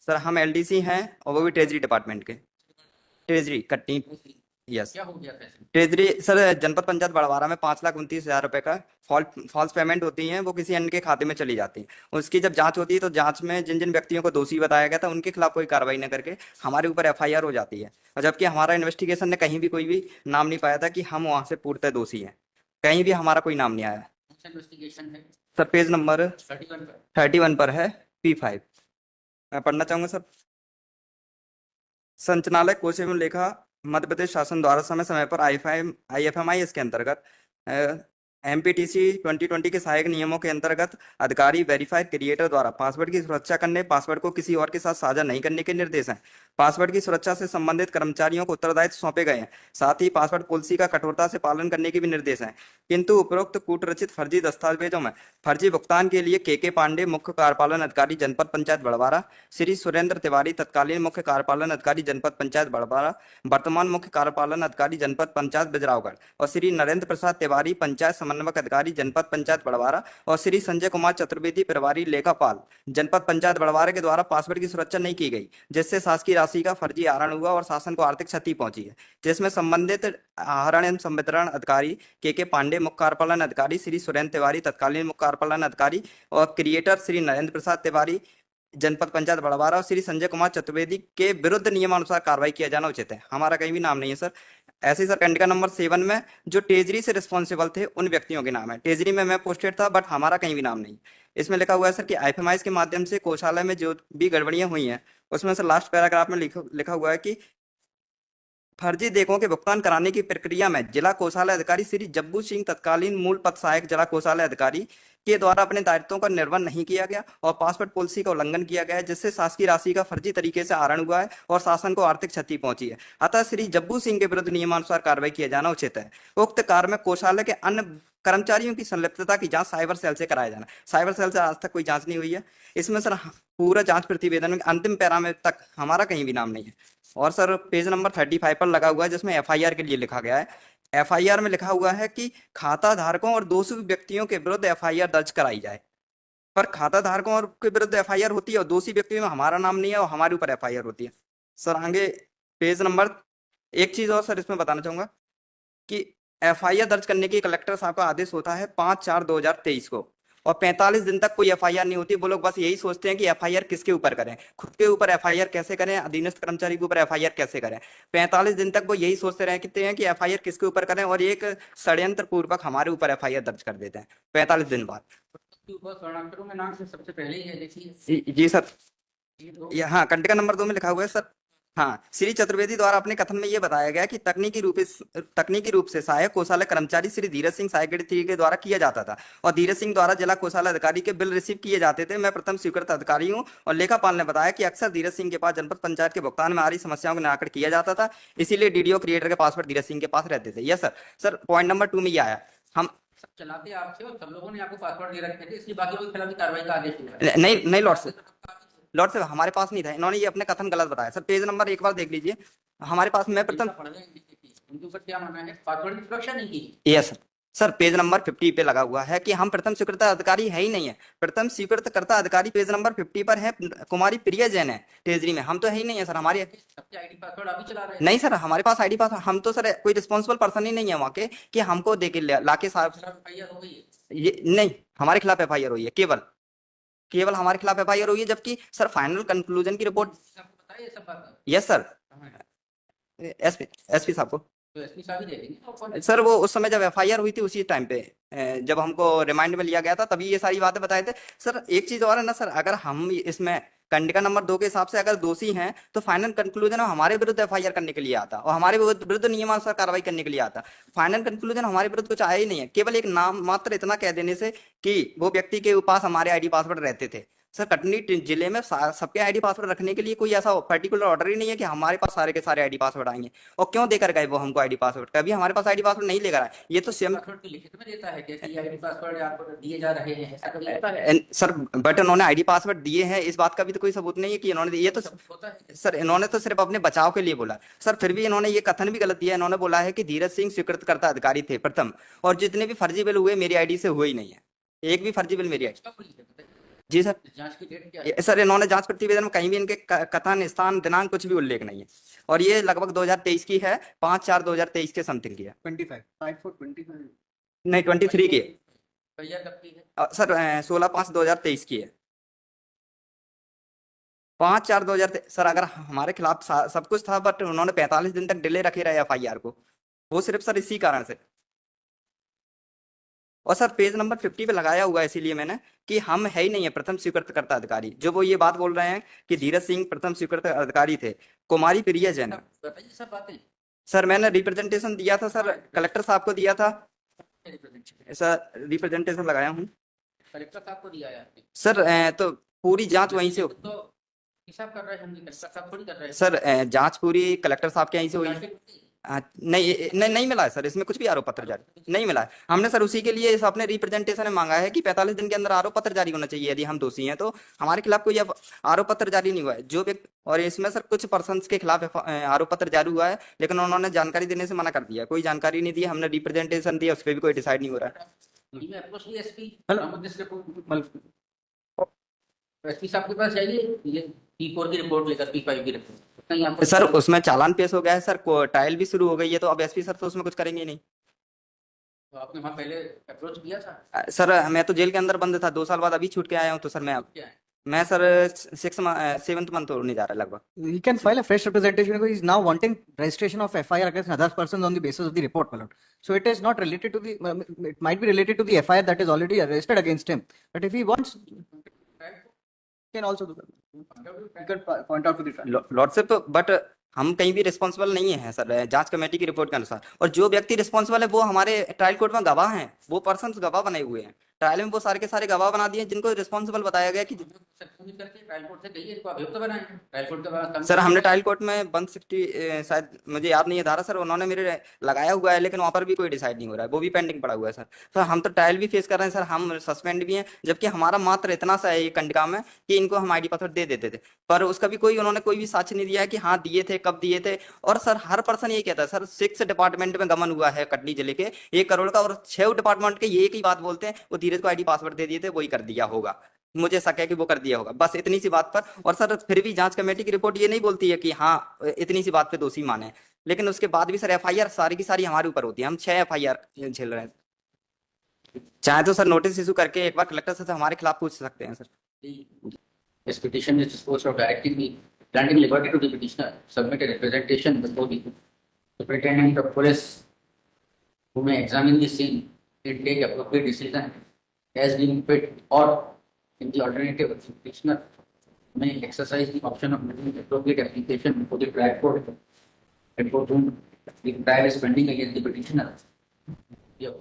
Sir हम LDC हैं और वो भी ट्रेजरी डिपार्टमेंट के। ट्रेजरी कटनी। यस। क्या हो गया पैसे? ट्रेजरी सर, जनपद पंचायत बड़वारा में 5,29,000 रुपए का फॉल्स पेमेंट होती है, वो किसी अन्य के खाते में चली जाती है। उसकी जब जांच होती है तो जांच में जिन जिन व्यक्तियों को दोषी बताया गया था उनके खिलाफ कोई कार्रवाई न करके हमारे ऊपर एफआईआर हो जाती है, और जबकि हमारा इन्वेस्टिगेशन ने कहीं भी कोई भी नाम नहीं पाया था कि हम वहां से पूर्णतः दोषी हैं। कहीं भी हमारा कोई नाम नहीं आया। इन्वेस्टिगेशन है सर पेज नंबर 31 पर। 31 पर है, P5। मैं पढ़ना चाहूंगा सर। संचालय कोश एवं लेखा मध्य प्रदेश शासन द्वारा समय समय पर IFMI इसके अंतर्गत MPTC 2020 के सहायक नियमों के अंतर्गत अधिकारी वेरीफायर क्रिएटर द्वारा पासवर्ड की सुरक्षा करने, पासवर्ड को किसी और के साथ साझा नहीं करने के निर्देश हैं। पासवर्ड की सुरक्षा से संबंधित कर्मचारियों को उत्तरदायित्व सौंपे गए हैं। साथ ही पासवर्ड पॉलिसी का कठोरता से पालन करने के भी निर्देश हैं। किंतु उपरोक्त कूटरचित फर्जी दस्तावेजों में फर्जी भुगतान के लिए के पांडे मुख्य कार्यपालन अधिकारी जनपद पंचायत बड़वारा, श्री सुरेंद्र तिवारी तत्कालीन मुख्य कार्यपालन अधिकारी जनपद पंचायत बड़वारा, वर्तमान मुख्य कार्यपालन अधिकारी जनपद पंचायत बिजरावगढ़, और श्री नरेंद्र प्रसाद तिवारी पंचायत समन्वयक अधिकारी जनपद पंचायत बड़वारा, और श्री संजय कुमार चतुर्वेदी प्रभारी लेखापाल जनपद पंचायत बड़वारा के द्वारा पासवर्ड की सुरक्षा नहीं की गई, जिससे शासकीय राशि का फर्जी आहरण हुआ और शासन को आर्थिक क्षति पहुंची है, जिसमें संबंधित आहरण एवं संवितरण अधिकारी के पांडे मुख्य कार्यपालन अधिकारी, श्री सुरेंद्र तिवारी तत्कालीन मुख्य कार्यपालन अधिकारी और क्रिएटर श्री नरेंद्र प्रसाद तिवारी जनपद पंचायत बड़वारा और श्री संजय कुमार चतुर्वेदी के विरुद्ध नियमानुसार कार्रवाई किया जाना उचित है। हमारा कहीं भी नाम नहीं है सर। ऐसे ही सर कंडिका नंबर 7 में जो ट्रेजरी से रिस्पॉन्सिबल थे उन व्यक्तियों के नाम है। ट्रेजरी में मैं पोस्टेड था, बट हमारा कहीं भी नाम नहीं। इसमें लिखा हुआ है सर कि IFMI के माध्यम से कोषालय में जो भी गड़बड़ियां हुई हैं उसमें सर लास्ट पैराग्राफ में लिखा हुआ है कि फर्जी देयकों के भुगतान कराने की प्रक्रिया में जिला कोषालय अधिकारी श्री जब्बू सिंह तत्कालीन मूल पद सहायक जिला कोषालय अधिकारी के द्वारा अपने दायित्वों का निर्वहन नहीं किया गया और पासवर्ड पॉलिसी का उल्लंघन किया गया है, जिससे शासकीय राशि का फर्जी तरीके से आहरण हुआ है और शासन को आर्थिक क्षति पहुंची है। अतः श्री जब्बू सिंह के विरुद्ध नियमानुसार कार्रवाई किया जाना उचित है। उक्त कार्य में कोषालय के अन्य कर्मचारियों की संलिप्तता की जांच साइबर सेल से कराया जाना। साइबर सेल से आज तक कोई जांच नहीं हुई है। इसमें सर पूरा जांच प्रतिवेदन में अंतिम पैरा में तक हमारा कहीं भी नाम नहीं है। और सर पेज नंबर 35 पर लगा हुआ है जिसमें एफआईआर के लिए लिखा गया है। एफआईआर में लिखा हुआ है कि खाता धारकों और दोषी व्यक्तियों के विरुद्ध एफआईआर दर्ज कराई जाए, पर खाता धारकों और के विरुद्ध एफआईआर होती है और दोषी व्यक्तियों में हमारा नाम नहीं है और हमारे ऊपर एफआईआर होती है। सर आगे पेज नंबर, एक चीज और सर इसमें बताना चाहूंगा कि एफआईआर दर्ज करने की कलेक्टर साहब का आदेश होता है 5/4/2023 को, और 45 दिन तक कोई एफआईआर नहीं होती। वो लोग बस यही सोचते हैं कि एफआईआर किसके ऊपर करें, खुद के ऊपर एफआईआर कैसे करें, अधीनस्थ कर्मचारी के ऊपर एफआईआर कैसे करें। 45 दिन तक वो यही सोचते रहते हैं कि एफआईआर किसके ऊपर करें, और एक षड्यंत्र पूर्वक हमारे ऊपर एफआईआर दर्ज कर देते हैं 45 दिन बाद। स्वर्णाक्षरों में नाम से सबसे पहले ही है, देखिए। जी सर, हाँ कंडिका नंबर 2 में लिखा हुआ है सर। हाँ, श्री चतुर्वेदी द्वारा अपने कथन में यह बताया गया कि तकनीकी रूप से सहायक कोषालय कर्मचारी श्री धीरज सिंह सहायक ग्रेड 3 के द्वारा किया जाता था और धीरज सिंह द्वारा जिला कोषालय अधिकारी के बिल रिसीव किए जाते थे। मैं प्रथम स्वीकृत अधिकारी हूँ और लेखापाल ने बताया कि अक्सर धीरज सिंह के पास जनपद पंचायत के भुगतान में आ रही समस्याओं का निराकरण किया जाता था, इसीलिए डीडीओ क्रिएटर के पासवर्ड धीरज सिंह के पास रहते थे। Yes sir. Sir point number 2 में ये आया, हम सब चलाते आपसे और सब लोगों ने आपको पासवर्ड दे रखे थे, इसलिए बाकी लोग खिलाफ कार्रवाई का आदेश हुआ। नहीं लॉर्ड साहब हमारे पास नहीं था, इन्होंने ये अपने कथन गलत बताया। सर पेज नंबर एक बार देख लीजिए, हमारे पास मैं प्रथम उनके ऊपर क्या मानना है, पासवर्ड की सुरक्षा नहीं की। यस सर, पेज नंबर 50 पे लगा हुआ है कि हम प्रथम स्वीकृत अधिकारी है ही नहीं है। प्रथम स्वीकृत करता अधिकारी पेज नंबर 50 पर है कुमारी प्रिया जैन है ट्रेजरी में, हम तो है ही नहीं है सर। हमारी सबके आईडी पासवर्ड अभी चला रहे हैं। नहीं सर, हमारे पास आईडी पासवर्ड, हम तो सर कोई रिस्पॉन्सिबल पर्सन ही नहीं है वहाँ के कि हमको दे के लाके साहब। ये नहीं, हमारे खिलाफ एफआईआर हुई है, केवल हमारे खिलाफ एफआईआर हुई है, जबकि सर फाइनल कंक्लूजन की रिपोर्ट। यस सर, एसपी साहब को तो एसपी साहब ही दे देंगे सर। वो उस समय जब एफआईआर हुई थी उसी टाइम पे जब हमको रिमाइंड में लिया गया था तभी ये सारी बातें बताए थे। सर एक चीज और है ना सर, अगर हम इसमें कंडिका नंबर 2 के हिसाब से अगर दोषी हैं तो फाइनल कंक्लूजन हमारे विरुद्ध एफआईआर करने के लिए आता और हमारे विरुद्ध नियमानुसार कार्रवाई करने के लिए आता। फाइनल कंक्लूजन हमारे विरुद्ध कुछ आया ही नहीं है, केवल एक नाम मात्र इतना कह देने से कि वो व्यक्ति के पास हमारे आईडी पासवर्ड रहते थे। सर कटनी जिले में सबके आईडी पासवर्ड रखने के लिए कोई ऐसा पर्टिकुलर ऑर्डर ही नहीं है कि हमारे पास सारे के सारे आईडी पासवर्ड आएंगे। और क्यों देकर गए वो हमको आईडी पासवर्ड, कभी हमारे पास आईडी पासवर्ड नहीं लेकर आए। ये तो स्वयं लिखित में देता है कि आईडी पासवर्ड आपको दिए जा रहे हैं, ऐसा कभी होता है सर, बट उन्होंने आईडी पासवर्ड दिए हैं इस बात का भी तो कोई सबूत नहीं है कि इन्होंने, ये तो सर इन्होंने तो सिर्फ अपने बचाव के लिए बोला सर। फिर भी इन्होंने ये कथन भी गलत दिया, इन्होंने बोला है कि धीरज सिंह स्वीकृत करता अधिकारी थे प्रथम, और जितने भी फर्जी बिल हुए मेरी आईडी से हुए ही नहीं है, एक भी फर्जी बिल मेरी आईडी। जी सर। इस जांच की डेट क्या है? सर इन्होंने जांच प्रतिवेदन में कहीं भी इनके कथन स्थान दिनांक कुछ भी उल्लेख नहीं है, और ये लगभग 2023 की है, 5/4/2023 के समथिंग की है। 25 5 for 25 नहीं 23 की है। भैया कब की है? सर 16/5/2023 की है। 5/4/2023 सर, अगर हमारे खिलाफ सब कुछ था, बट उन्होंने 45 दिन तक डिले रखे रहे एफआईआर को, वो सिर्फ सर इसी कारण से। और सर पेज नंबर 50 पे लगाया हुआ है, इसीलिए मैंने, कि हम है ही नहीं है प्रथम स्वीकृतकर्ता अधिकारी। जो वो ये बात बोल रहे हैं कि धीरज सिंह प्रथम स्वीकृत अधिकारी थे, कुमारी प्रिया जैन। बताइए सब बातें। सर मैंने रिप्रेजेंटेशन दिया था सर, कलेक्टर साहब को दिया था रिप्रेजेंटेशन सर, रिप्रेजेंटेशन लगाया हूँ कलेक्टर साहब को दिया है आपने? सर। तो पूरी जांच वहीं से तो हिसाब कर रहे हैं हम, कलेक्टर साहब थोड़ी कर रहे हैं। सर जांच पूरी कलेक्टर साहब के यहीं से हुई। जांच की- नहीं मिला है सर, इसमें कुछ भी आरोप पत्र जारी नहीं मिला है। हमने सर उसी के लिए इस अपने रिप्रेजेंटेशन में मांगा है कि 45 दिन के अंदर आरोप पत्र जारी होना चाहिए, यदि हम दोषी हैं तो। हमारे खिलाफ कोई अब आरोप पत्र जारी नहीं हुआ है जो व्यक्ति, और इसमें सर कुछ पर्सन के खिलाफ आरोप पत्र जारी हुआ है, लेकिन उन्होंने जानकारी देने से मना कर दिया, कोई जानकारी नहीं दी। हमने रिप्रेजेंटेशन दिया, उस पर भी कोई डिसाइड नहीं हो रहा है। ये अप्रोच की एसपी मतलब- मतलब एसपी साहब के पास जाइए, ये P4 की रिपोर्ट लेकर, P5 की रिपोर्ट कहीं आपको सर उसमें चालान पेश हो गया है सर, ट्रायल भी शुरू हो गई है, तो अब एसपी सर तो उसमें कुछ करेंगे ही नहीं। तो आपने वहाँ पहले अप्रोच किया था? सर मैं तो जेल के अंदर बंद था 2 साल बाद, अभी छूट के आया हूँ, तो सर मैं क्या है? मैं सर 7th मंथ होने जा रहा है लगभग। he can file a fresh representation because he is now wanting registration of FIR against other persons on the basis of the report, my lord. So it is not related to the, it might be related to the FIR that is already arrested against him. But if he wants, he can also do that. You can point out to the trial. Lordship, but हम कहीं भी responsible नहीं है sir, जांच committee की report के अनुसार। और जो व्यक्ति रिस्पॉन्सिबल है वो हमारे ट्रायल कोर्ट में गवाह हैं, वो पर्सन गवाह बने हुए हैं ट्रायल में, वो सारे के सारे गवाह बना दिए जिनको रिस्पॉन्सिबल बताया गया कि करके ट्रायल कोर्ट से कहिए, इनको अभियुक्त बनाएं। ट्रायल कोर्ट के बाद सर हमने ट्रायल कोर्ट में 160 शायद मुझे याद नहीं है धारा सर, उन्होंने मेरे लगाया हुआ है, लेकिन वहां पर भी कोई डिसाइड नहीं हो रहा है, वो भी पेंडिंग पड़ा हुआ है सर। सर हम तो ट्रायल भी फेस कर रहे हैं सर, हम सस्पेंड भी हैं, जबकि हमारा मात्र इतना सा है ये कंडका में कि इनको हम आईडी पासवर्ड दे देते थे, पर उसका भी उन्होंने कोई भी साक्ष्य नहीं दिया है कि हाँ दिए थे, कब दिए थे। और सर हर पर्सन यही कहता है सर, 6 डिपार्टमेंट में गमन हुआ है कटनी जिले के 1 करोड़ का, और 6 डिपार्टमेंट के ये एक ही बात बोलते हैं, वो धीरज को आईडी पासवर्ड दे दिए थे, वही कर दिया होगा। मुझे शक है कि वो कर दिया होगा, बस इतनी सी बात पर। और सर फिर भी जांच कमेटी की रिपोर्ट ये नहीं बोलती है कि हाँ इतनी सी बात पे दोषी माने, लेकिन उसके बाद भी सर एफआईआर सारी की सारी हमारे ऊपर होती है, हम 6 एफआईआर झेल रहे हैं। चाहे तो सर नोटिस इशू करके एक बार कलेक्टर से हमारे खिलाफ पूछ सकते हैं sir. This petition is disposed of directing the granting liberty to the petitioner, submit a representation before the superintendent of police, who may examine the scene and take appropriate decision as being fit, or in the alternative, the petitioner may exercise the option of making appropriate application before the trial court, and for whom the trial is pending against the petitioner. Yeah.